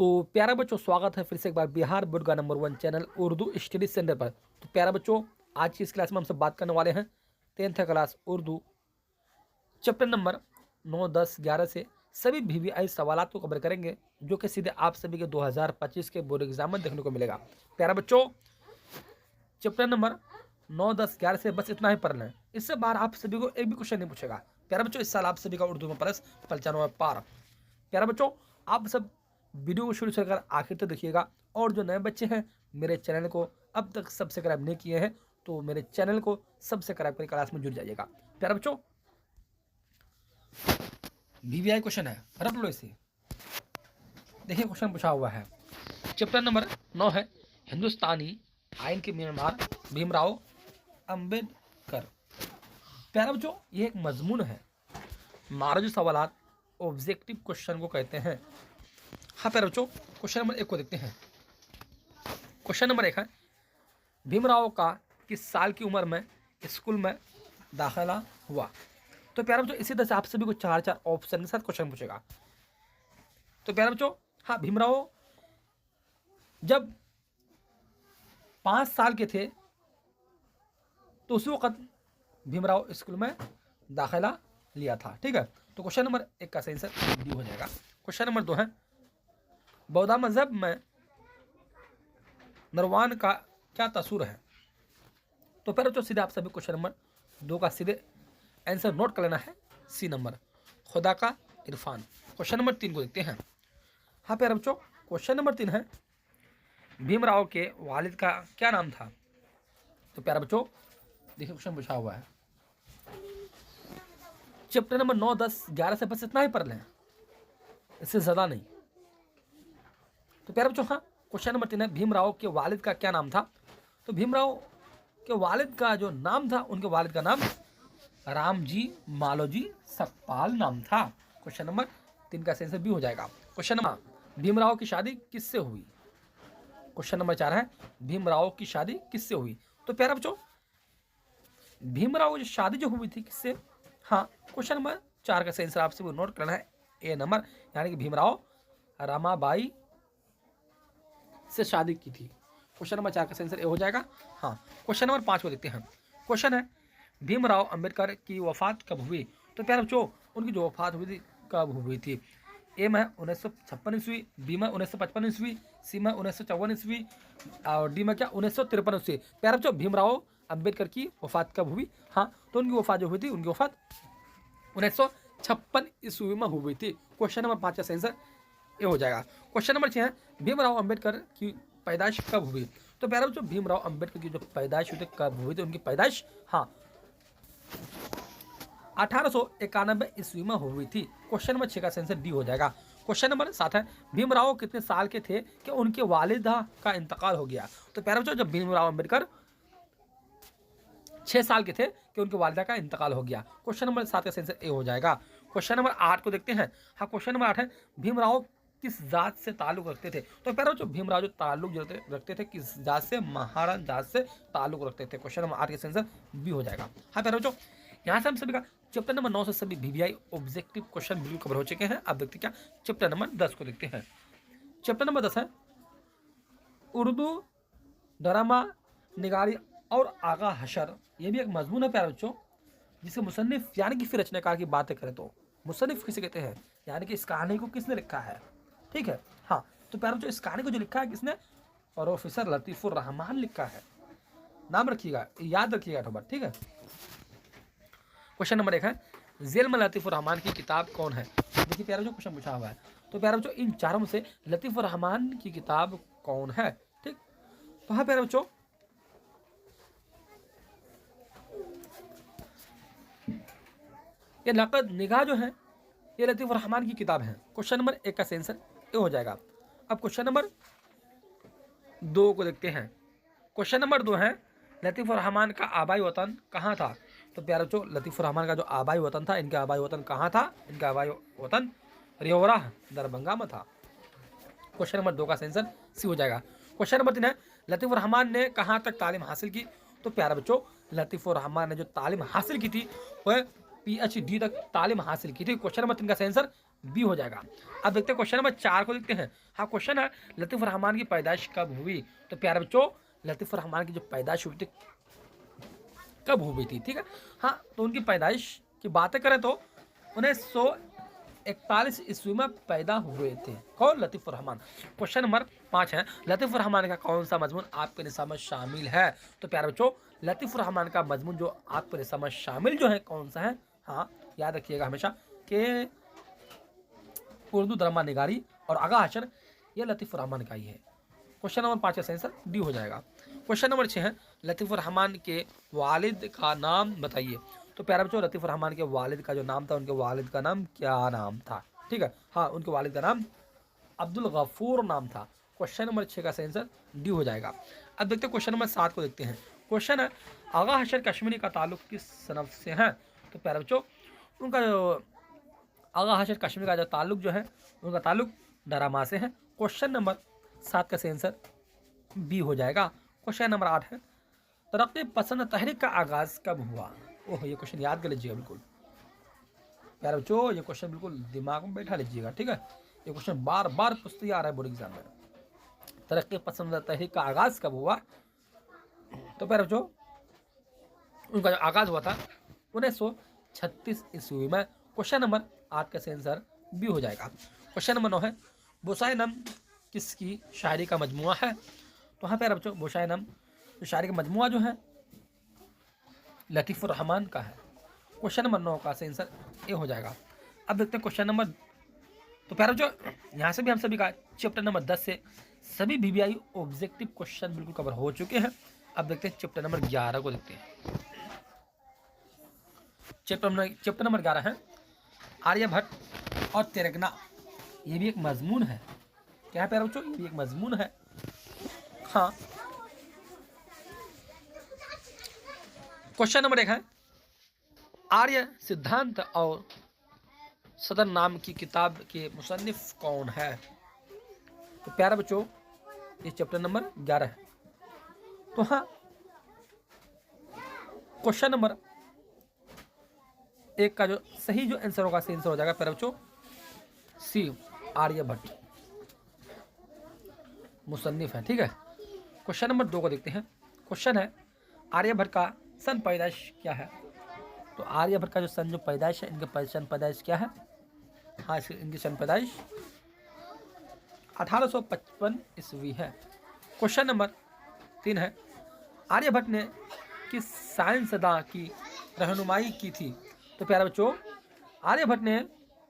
तो प्यारा बच्चों, स्वागत है फिर से एक बार बिहार बोर्ड का number 1 channel Urdu study centre पर। तो प्यारा बच्चों, आज की इस क्लास में हम सब बात करने वाले हैं 10th class Urdu chapter number 9, 10, 11 से सभी VVI सवालों को कवर करेंगे, जो कि सीधे आप सभी के 2025 के बोर्ड एग्जाम में देखने को मिलेगा। प्यारा बच्चों, चैप्टर नंबर 9, 10, 11 से बस इतना ही पढ़ना है। इससे बाहर आप सभी को एक भी क्वेश्चन नहीं पूछेगा। प्यारा बच्चों, इस साल आप सभी का उर्दू में प्रश्न 95 पार। प्यारा बच्चों, आप सब वीडियो को शुरू से लेकर आखिर तक देखिएगा, और जो नए बच्चे हैं मेरे चैनल को अब तक सब्सक्राइब नहीं किए हैं तो मेरे चैनल को सब्सक्राइब कर क्लास में जुड़ जाइएगा। प्यारा बच्चों, VVI क्वेश्चन है, रट लो इसे। देखिए क्वेश्चन पूछा हुआ है, चैप्टर नंबर 9 है हिंदुस्तानी आइन के निर्माण भीमराव अंबेडकर। प्यारा बच्चों, ये एक मजमून है, मारजू सवालात ऑब्जेक्टिव क्वेश्चन को कहते हैं। हाँ प्यारे बच्चों, क्वेश्चन नंबर 1 को देखते हैं। क्वेश्चन नंबर 1 है, भीमराव का किस साल की उम्र में स्कूल में दाखिला हुआ। तो प्यारे बच्चों, इसी तरह से आप सभी को 4 ऑप्शन के साथ क्वेश्चन पूछेगा। तो प्यारे बच्चों, हाँ, भीमराव जब 5 साल के थे तो उसी वक्त भीमराव स्कूल में दाखिला लिया था। ठीक है, तो क्वेश्चन नंबर 1 का सही आंसर डी हो जाएगा। क्वेश्चन नंबर 2 है, बौद्ध मजहब में निर्वाण का क्या तस्वीर है। तो पहले तो सीधे आप सभी क्वेश्चन नंबर 2 का सीधे आंसर नोट कर लेना है, सी नंबर, खुदा का इरफान। क्वेश्चन नंबर 3 को देखते हैं। हाँ प्यारे बच्चों, क्वेश्चन नंबर 3 है, भीमराव के वालिद का क्या नाम था। तो प्यारे बच्चों, देखिए क्वेश्चन पूछा हुआ है, चैप्टर नंबर 9, 10, 11 से बस इतना ही पढ़ लें, इससे ज़्यादा नहीं। तो प्यारे बच्चों, हाँ, क्वेश्चन नंबर 3 है, भीमराव के वालिद का क्या नाम था। तो भीमराव के वालिद का जो नाम था, उनके वालिद का नाम रामजी मालोजी सकपाल नाम था। क्वेश्चन नंबर 3 का आंसर बी हो जाएगा। क्वेश्चन नंबर, भीमराव की शादी किससे हुई। क्वेश्चन नंबर 4 है, भीमराव की शादी किससे हुई। तो प्यारे बच्चों, भीमराव की शादी जो हुई थी किससे, हाँ, क्वेश्चन नंबर 4 का आंसर आपसे नोट करना है, ए नंबर, यानी कि भीमराव रमाबाई से शादी की थी। क्वेश्चन नंबर 4 का आंसर ए हो जाएगा। हाँ, क्वेश्चन नंबर 5 को देखते हैं। क्वेश्चन है, भीमराव अंबेडकर की वफात कब हुई। तो प्यारे बच्चों, उनकी जो वफात हुई थी कब हुई थी। ए में 1956 ईस्वी, बी में 1955 ईस्वी, सी में 1954 ईस्वी, और डी में क्या 1953 ईस्वी। प्यारे बच्चों, भीमराव अंबेडकर की वफात कब हुई। हाँ, तो उनकी वफात जो हुई थी, उनकी वफात 1956 ईस्वी में हुई थी। क्वेश्चन नंबर 5 का आंसर ये हो जाएगा। क्वेश्चन नंबर 6 है, भीमराव अंबेडकर की पैदाइश कब हुई। तो प्यारे बच्चों, भीमराव अंबेडकर की जो पैदाइश हुई थी कब हुई थी, उनकी पैदाइश, हाँ, 1891 ईस्वी में हुई थी। क्वेश्चन नंबर 6 का आंसर डी हो जाएगा। क्वेश्चन नंबर 7 है, भीमराव कितने साल के थे कि उनके वालिदा का इंतकाल हो गया। तो प्यारे बच्चों, जब भीमराव अंबेडकर 6 साल के थे कि उनके वालिदा का इंतकाल हो गया। क्वेश्चन नंबर 7 का आंसर ए हो जाएगा। क्वेश्चन नंबर 8 को देखते हैं। हाँ, क्वेश्चन नंबर 8 है, भीमराव किस जात से ताल्लुक रखते थे। तो प्यारे बच्चों, भीमराव जो ताल्लुक रखते थे किस जात से, महाराण जात से ताल्लुक रखते थे। क्वेश्चन नंबर 8 का आंसर बी हो जाएगा। हाँ प्यारे बच्चों, यहाँ से हम सभी का चैप्टर नंबर 9 से सभी VVI ऑब्जेक्टिव क्वेश्चन बिल्कुल कवर हो चुके हैं। अब देखते क्या, चैप्टर नंबर 10 को देखते हैं। चैप्टर नंबर 10 है, उर्दू ड्रामा निगारी और आगा हशर। ये भी एक मजमून है प्यारे बच्चों, जिसे मुसन्निफ यानी कि फिर रचनाकार की बातें करें तो मुसन्निफ किसे कहते हैं, यानी कि इस कहानी को किसने लिखा है। ठीक है, हाँ, तो प्यारे बच्चों, इस कहानी को जो लिखा है किसने, प्रोफेसर लतीफुर रहमान लिखा है। नाम रखिएगा, याद रखिएगा एक बार। ठीक है, क्वेश्चन नंबर 1 है, जेल में लतीफुर रहमान की किताब कौन है। देखिए प्यारे बच्चों, क्वेश्चन पूछा हुआ है, तो प्यारे बच्चों, इन चारों में से लतीफुर रहमान की किताब कौन है। ठीक, तो हाँ प्यारे बच्चों, ये नक़द निगाह जो है, ये लतीफुर रहमान की किताब है। क्वेश्चन नंबर 1 का आंसर ये हो जाएगा। अब क्वेश्चन नंबर 2 को देखते हैं। क्वेश्चन नंबर 2 है, लतीफुर रहमान का आबाई वतन कहाँ था। तो प्यारे बच्चों, लतीफुर रहमान का जो आबाई वतन था, इनका आबाई वतन कहाँ था, इनका आबाई वतन रेवरा दरभंगा में था। क्वेश्चन नंबर 2 का आंसर सी हो जाएगा। क्वेश्चन नंबर 3 है, लतीफुर रहमान ने कहाँ तक तालीम हासिल की। तो प्यारे बच्चों, लतीफुर रहमान ने जो तालीम हासिल की थी वह PhD तक तालीम हासिल की थी। क्वेश्चन नंबर 3 का आंसर बी हो जाएगा। अब देखते हैं क्वेश्चन नंबर 4 को देखते हैं। हाँ, क्वेश्चन है लतीफ़ रहमान की पैदाइश कब हुई? तो प्यारे बच्चों, लतीफ़ रहमान की जो पैदाइश हुई थी कब हुई थी, ठीक है। हाँ, तो उनकी पैदाइश की बातें करें तो 1941 ईस्वी में पैदा हुए थे। कौन? लतीफ़ रहमान। क्वेश्चन नंबर 5 है, लतीफ़ रहमान का कौन सा मजमून आपके निसाब में शामिल है? तो प्यारे बच्चों, लतीफ़ रहमान का मजमून जो आपके निसाब में शामिल जो है कौन सा है? हाँ, याद रखिएगा हमेशा कि उर्दू ड्रामा निगारी और आगा हशर, यह लतीफ़ रहमान का ही है। क्वेश्चन नंबर 5 का आंसर डी हो जाएगा। क्वेश्चन नंबर 6 है, लतीफ़ रहमान के वालिद का नाम बताइए। तो प्यारे बच्चों, लतीफ़ रहमान के वालिद का जो नाम था, उनके वालिद का नाम क्या नाम था? ठीक है, हाँ, उनके वालिद का नाम अब्दुल गफूर नाम था। क्वेश्चन नंबर 6 का आंसर डी हो जाएगा। अब देखते हैं क्वेश्चन नंबर 7 को देखते हैं। क्वेश्चन है, आगा हशर कश्मीरी का ताल्लुक किस सनफ से है? तो प्यारे बच्चों, उनका जो आगा हशर कश्मीर का जो ताल्लुक जो है, उनका ताल्लुक डरामा से है। क्वेश्चन नंबर 7 का आंसर बी हो जाएगा। क्वेश्चन नंबर 8 है, तरक्की पसंद तहरीक का आगाज़ कब हुआ? ओह, ये क्वेश्चन याद कर लीजिएगा बिल्कुल प्यारे बच्चों, ये क्वेश्चन बिल्कुल दिमाग में बैठा लीजिएगा, ठीक है। ये क्वेश्चन बार बार पूछते आ रहा है बोर्ड एग्जाम में। तरक्की पसंद तहरीक का आगाज़ कब हुआ? तो प्यारे बच्चों, उनका जो आगाज़ हुआ था 1936 ईस्वी में। क्वेश्चन नंबर 8 का आंसर बी हो जाएगा। क्वेश्चन नंबर 9 है, बोसाए नम किसकी शायरी का मजमुआ है? तो हाँ प्यारे बच्चों, बोसाए नम जो शायरी का मजमुआ जो है लतीफ़ुर रहमान का है। क्वेश्चन नंबर 9 का आंसर ए हो जाएगा। अब देखते हैं क्वेश्चन नंबर, तो प्यारे बच्चों, यहाँ से भी हम सभी का चैप्टर नंबर 10 से सभी वीवीआई ऑब्जेक्टिव क्वेश्चन बिल्कुल कवर हो चुके हैं। अब देखते हैं चैप्टर नंबर 11 को देखते हैं। चैप्टर नंबर 11 है, आर्यभट्ट और तेरगना। ये भी एक मजमून है। क्या है प्यारे बच्चों? ये भी एक मजमून है। हाँ, क्वेश्चन नंबर 1 है, आर्य सिद्धांत और सदर नाम की किताब के मुसन्निफ कौन है? तो प्यारे बच्चों, ये चैप्टर नंबर 11 है। तो हाँ, क्वेश्चन नंबर 1 का जो सही जो आंसर होगा, सही आंसर हो जाएगा प्यारे बच्चों सी, आर्यभट्ट मुसन्निफ है, ठीक है। क्वेश्चन नंबर 2 को देखते हैं। क्वेश्चन है, आर्यभट्ट का सन पैदाइश क्या है? तो आर्यभट्ट का जो सन जो पैदाइश है, इनके सन पैदाइश क्या है? हाँ, इनकी सन पैदाइश 1855 ईस्वी है। क्वेश्चन नंबर 3 है, आर्यभट्ट ने किस साइंसदां की रहनुमाई की थी? तो प्यारे बच्चों, आर्यभट्ट ने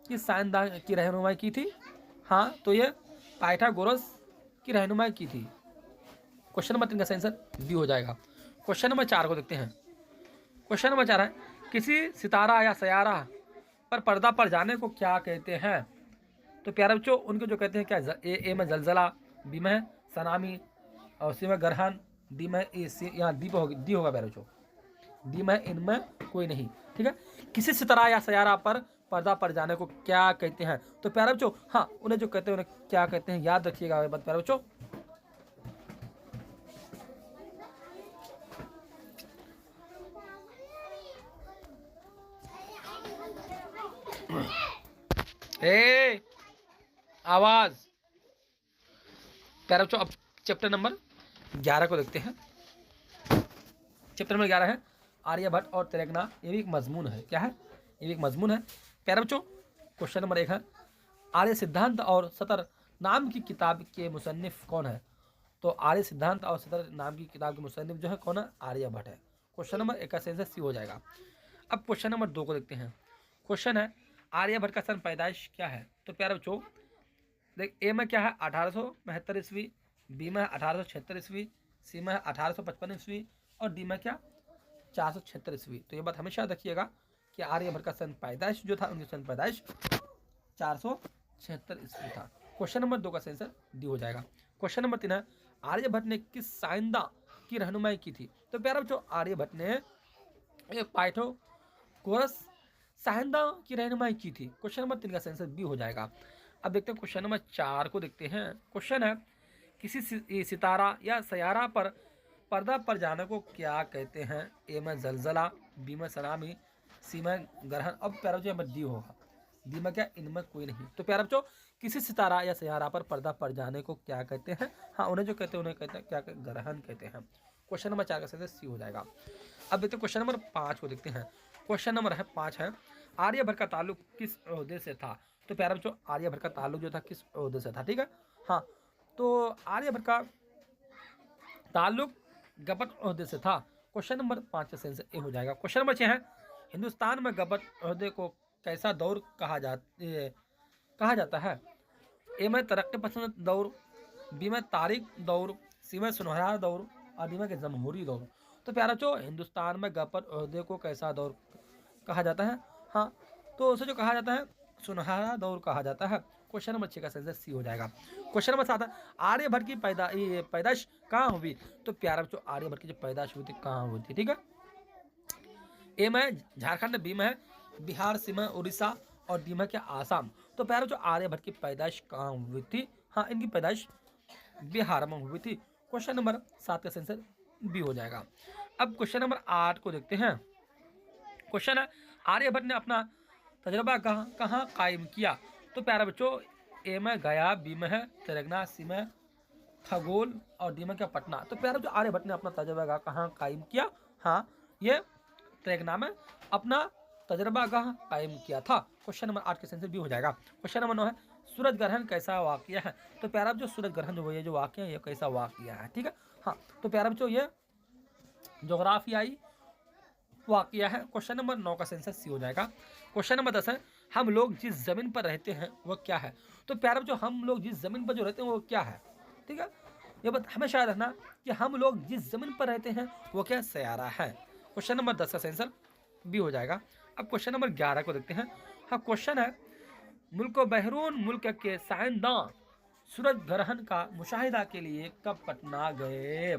किस साइंसदां की रहनुमाई की थी? हाँ, तो ये पाइथागोरस की रहनुमाई की थी। क्वेश्चन नंबर 3 का आंसर डी हो जाएगा। क्वेश्चन नंबर 4 को देखते हैं। क्वेश्चन नंबर 4 है, किसी सितारा या सयारा पर पर्दा पर जाने को क्या कहते हैं? तो प्यारे बच्चों, उनको जो कहते हैं क्या, ए में जलजला, बी में सनामी और सी में ग्रहण, डी में यहाँ डी होगा प्यारे बच्चों, डी में इनमें कोई नहीं, ठीक है। किसी सितारा या सयारा पर पर्दा पर जाने को क्या कहते हैं? तो प्यारे बच्चों, हाँ, उन्हें जो कहते हैं उन्हें क्या कहते हैं, याद रखिएगा बात प्यारे बच्चों। आवाज प्यारे बच्चों, अब चैप्टर नंबर 11 को देखते हैं। चैप्टर नंबर 11 है, आर्यभट्ट और तेरगना। ये भी एक मजमून है। क्या है? ये भी एक मजमून है प्यारे बच्चों। क्वेश्चन नंबर 1 है, आर्य सिद्धांत और सतर नाम की किताब के मुसन्निफ कौन है? तो आर्य सिद्धांत और सतर नाम की किताब के मुसन्निफ जो है कौन है? आर्यभट्ट है। क्वेश्चन नंबर 1 का आंसर सी हो जाएगा। अब क्वेश्चन नंबर 2 को देखते हैं। क्वेश्चन है, आर्यभट्ट का सन पैदाइश क्या है? तो प्यारे बच्चों, देख, ए में क्या है 1872 ईस्वी, बी में 1876 ईस्वी, सी में 1855 ईस्वी और डी में क्या 476 ईस्वी। तो ये बात हमेशा याद रखिएगा कि आर्यभट्ट का सन पैदाइश जो था, उनकी सन पैदाइश 476 ईस्वी था। क्वेश्चन नंबर 2 का आंसर डी हो जाएगा। क्वेश्चन नंबर 3 है, आर्यभट्ट ने किस साइंसदां की रहनुमाई की थी? तो प्यारे बच्चों, आर्यभट्ट ने पाइथागोरस साइंसदां की रहनुमाई की थी। क्वेश्चन नंबर 3 का आंसर बी हो जाएगा। अब देखते हैं क्वेश्चन नंबर 4 को देखते हैं। क्वेश्चन है, किसी सितारा या सयारा पर पर्दा पर जाने को क्या कहते हैं? ए में जलजला, बी में सनामी, सी में ग्रहण। अब प्यारे बच्चों, डी होगा। दीमक या इनमें कोई नहीं। तो प्यारे बच्चों, किसी सितारा या सैयारा पर पर्दा पड़ जाने को क्या कहते हैं? हाँ, उन्हें जो कहते हैं उन्हें कहते हैं क्या? ग्रहण कहते हैं। क्वेश्चन नंबर 4 का सही सी हो जाएगा। अब देखते हैं क्वेश्चन नंबर 5 को देखते हैं। क्वेश्चन नंबर 5 है, आर्यभट्ट का ताल्लुक किस ओहदे से था? तो प्यारे बच्चों, आर्यभट्ट का ताल्लुक जो था किस ओहदे से था? ठीक है, हाँ, तो आर्यभट्ट का ताल्लुक गबट ओहदे से था। क्वेश्चन नंबर 5 का सेंस ए हो जाएगा। क्वेश्चन नंबर 6 है, हिंदुस्तान में गबट ओहदे को कैसा दौर कहा जाता है? ए में तरक्की पसंद दौर, बी में तारीख दौर, सी में सुनहरा दौर और डी में जमहूरी दौर। तो प्यारा बच्चों, हिंदुस्तान में गबट ओहदे को कैसा दौर कहा जाता है? हाँ, तो उसे जो कहा जाता है सुनहरा दौर कहा जाता है। क्वेश्चन नंबर 6 का आंसर सी हो जाएगा। क्वेश्चन नंबर 7 है, आर्यभट्ट की पैदाइश कहाँ हुई? तो प्यारा बच्चों, आर्यभट्ट की जो पैदाइश हुई थी कहाँ हुई थी? ठीक है, ए में झारखंड, बी में बिहार, सी में उड़ीसा और डी में क्या आसाम। तो प्यारा बच्चों, आर्यभट्ट की पैदाइश कहाँ हुई थी? हाँ, इनकी पैदाइश बिहार में हुई थी। क्वेश्चन नंबर 7 का आंसर बी हो जाएगा। अब क्वेश्चन नंबर 8 को देखते हैं। क्वेश्चन है, आर्यभट्ट ने अपना तजर्बा कहाँ कायम किया? तो प्यारे बच्चों, ए में गया, बी में है तेलंगाना, सी में खगोल और डी में क्या पटना। तो प्यारे बच्चों, आर्यभट्ट ने अपना तजर्बा कहाँ कायम किया? हाँ, ये तेलंगाना में अपना तजर्बा कायम किया था। क्वेश्चन नंबर 8 के आंसर बी हो जाएगा। क्वेश्चन नंबर 9 है, सूरज ग्रहण कैसा वाकया है? तो प्यारा बच्चों, सूरज ग्रहण जो ये जो वाकया है ये कैसा वाकया है? ठीक है, हाँ, तो प्यारा बच्चों, ये जोग्राफियाई वाकया है। क्वेश्चन नंबर 9 का आंसर सी हो जाएगा। क्वेश्चन नंबर 10 है, हम लोग जिस जमीन पर रहते हैं वो क्या है? तो प्यारे बच्चों, हम लोग जिस जमीन पर जो रहते हैं वो क्या है? ठीक है, ये बात हमेशा याद रखना कि हम लोग जिस जमीन पर रहते हैं वो क्या? सैयारा है। क्वेश्चन नंबर 10 का आंसर बी हो जाएगा। अब क्वेश्चन नंबर 11 को देखते हैं। हाँ, क्वेश्चन है, मुल्क बहरून मुल्क के साइंसदान सूरज ग्रहण का मुशाहिदा के लिए कब पटना गए?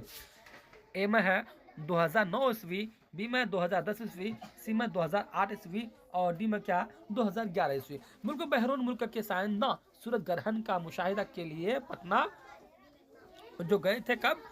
ए में है 2009 ईस्वी, बी में 2010 ईस्वी, सी में 2008 ईस्वी और डी में क्या? 2011 ईस्वी। मुल्क बहरून मुल्क के साइंसदान सूरज ग्रहण का मुशाहिदा के लिए पटना जो गए थे कब?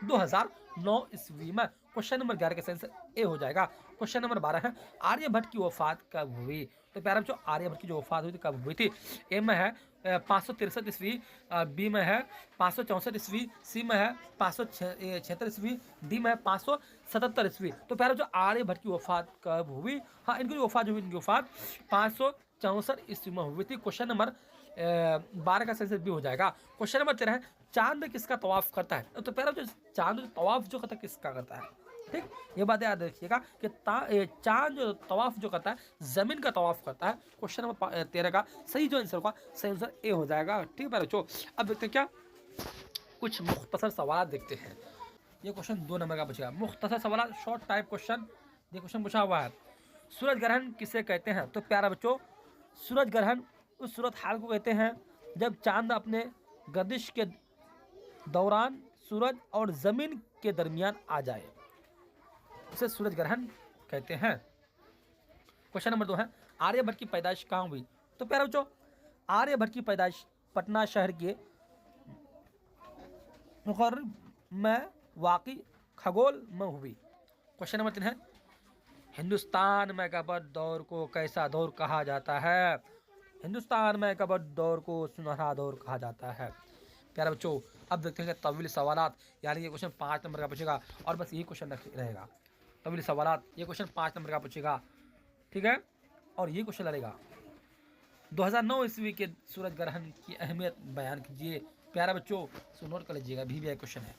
2009 ईस्वी में। क्वेश्चन नंबर 11 का आंसर ए हो जाएगा। क्वेश्चन नंबर 12 है, आर्यभट्ट की वफात कब हुई? तो प्यारे बच्चों, आर्यभट्ट की जो वफात हुई थी कब हुई थी? ए में है 563 ईस्वी, बी में है 564 ईस्वी, सी में है 576 ईस्वी, डी में है 577 ईस्वी। तो प्यारे बच्चों, आर्यभट्ट की वफात कब हुई? हाँ, इनकी जो वफात हुई, इनकी वफात 564 ईस्वी में हुई थी। क्वेश्चन नंबर 12 का आंसर भी हो जाएगा। क्वेश्चन नंबर 13 है, चांद किसका तवाफ करता है? तो पहला जो चांद तवाफ जो करता है किसका करता है? ठीक, ये बात याद रखिएगा कि चांद जो तवाफ जो करता है जमीन का तवाफ करता है। क्वेश्चन नंबर 13 का सही जो आंसर होगा, सही आंसर ए हो जाएगा। ठीक है बच्चों, अब देखते हैं क्या कुछ मुख्तसर सवाल देखते हैं। ये क्वेश्चन 2 नंबर का बचेगा। मुख्तसर सवाल, शॉर्ट टाइप क्वेश्चन। ये क्वेश्चन पूछा हुआ है, सूरज ग्रहण किसे कहते हैं? तो प्यारा बच्चों, सूरज ग्रहण उस सूरत हाल को कहते हैं जब चांद अपने गर्दिश के दौरान सूरज और जमीन के दरमियान आ जाए, उसे सूरज ग्रहण कहते हैं। क्वेश्चन नंबर 2 है, आर्यभट्ट की पैदाइश कहाँ हुई? तो प्यारे बच्चों, आर्यभट्ट की पैदाइश पटना शहर के मुकर्रम में वाक़ई खगोल में हुई। क्वेश्चन नंबर 3 है, हिंदुस्तान में गबट दौर को कैसा दौर कहा जाता है? हिंदुस्तान में गबट दौर को सुनहरा दौर कहा जाता है। प्यारे बच्चों, अब देखते हैं तवील सवालात, यानी ये क्वेश्चन 5 नंबर का पूछेगा और बस यही क्वेश्चन रहेगा। तवील सवालात, ये क्वेश्चन 5 नंबर का पूछेगा, ठीक है, और ये क्वेश्चन रहेगा 2009 ईस्वी के सूरज ग्रहण की अहमियत बयान कीजिए। प्यारे बच्चों, सो नोट कर लीजिएगा, भी क्वेश्चन है।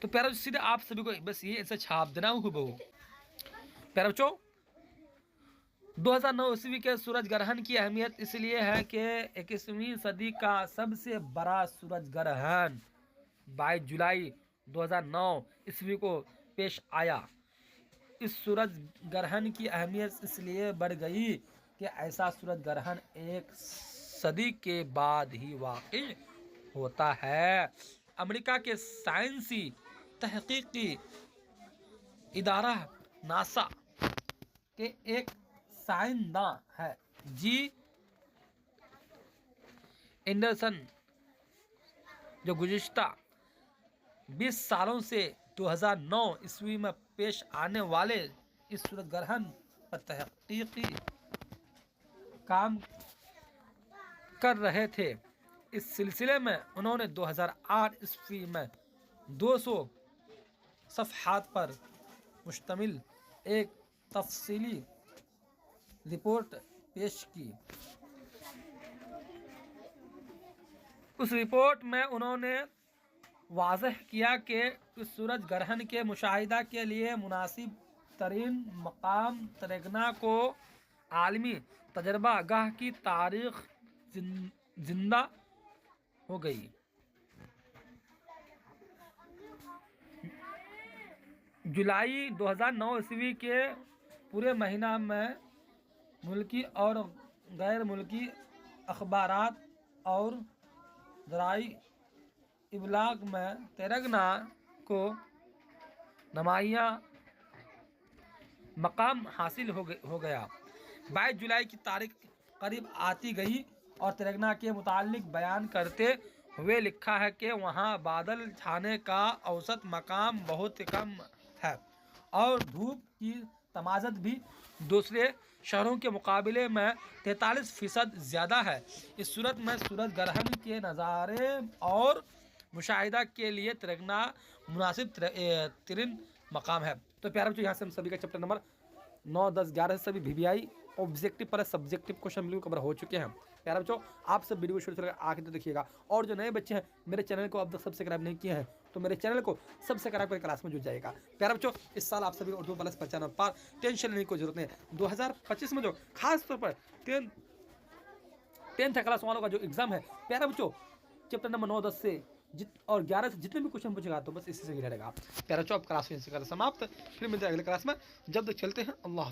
तो प्यारे बच्चों, सीधे आप सभी को बस ये आंसर छाप देना हूबहू। प्यारे बच्चों, 2009 ईस्वी के सूरज ग्रहण की अहमियत इसलिए है कि 21वीं सदी का सबसे बड़ा सूरज ग्रहण 22 जुलाई 2009 ईस्वी को पेश आया। इस सूरज ग्रहण की अहमियत इसलिए बढ़ गई कि ऐसा सूरज ग्रहण एक सदी के बाद ही वाक़ई होता है। अमेरिका के साइंसी तहकीकी इदारा नासा के एक साइंसदान है जी एंडरसन, जो गुज़िश्ता 20 सालों से 2009 ईस्वी में पेश आने वाले इस सूरज ग्रहण पर तहकीकी काम कर रहे थे। इस सिलसिले में उन्होंने 2008 ईस्वी में 200 सफ़हात पर मुश्तमिल एक तफसीली रिपोर्ट पेश की। उस रिपोर्ट में उन्होंने वाज़ह किया कि इस सूरज ग्रहण के मुशाहिदा के लिए मुनासिब तरीन मकाम तेरेगना को आलमी तजर्बा गाह की तारीख जिंदा हो गई। जुलाई 2009 ईस्वी के पूरे महीना में मुल्की और गैर मुल्की अखबारात और ज़राई इबलाग में तेरेगना को नुमाया मकाम हासिल हो गया। 22 जुलाई की तारीख करीब आती गई और तेरेगना के मुतालिक बयान करते हुए लिखा है कि वहाँ बादल छाने का औसत मकाम बहुत कम है और धूप की तमाज़त भी दूसरे शहरों के मुकाबले में 43% ज़्यादा है। इस सूरत में सूरज ग्रहण के नज़ारे और मुशाहिदा के लिए तेरेगना मुनासिब तरीन मकाम है। तो प्यारे बच्चों, यहाँ से हम सभी का चैप्टर नंबर 9, 10, 11 सभी VBI ऑब्जेक्टिव पर सब्जेक्टिव क्वेश्चन बिल्कुल कवर हो चुके हैं। प्यारे बच्चों, आप सब वीडियो को शुरू से आखिर तक देखिएगा और जो नए बच्चे हैं मेरे चैनल को अब तक सब्सक्राइब नहीं किए हैं तो मेरे चैनल को सब्सक्राइब कर क्लास में जुड़ जाएगा। प्यारे बच्चों, इस साल आप सभी को उर्दू प्लस 95 पार, टेंशन लेने की जरूरत नहीं। 2025 में जो खास तौर पर 10th क्लास वालों का जो एग्जाम है, प्यारे बच्चों, चैप्टर नंबर 9, 10 से और 11 से जितने भी क्वेश्चन पूछेगा तो बस इसी से ही रहेगा। प्यारे बच्चों, अब क्लास समाप्त, फिर मिलते हैं अगले क्लास में। जब तक चलते हैं, अल्लाह।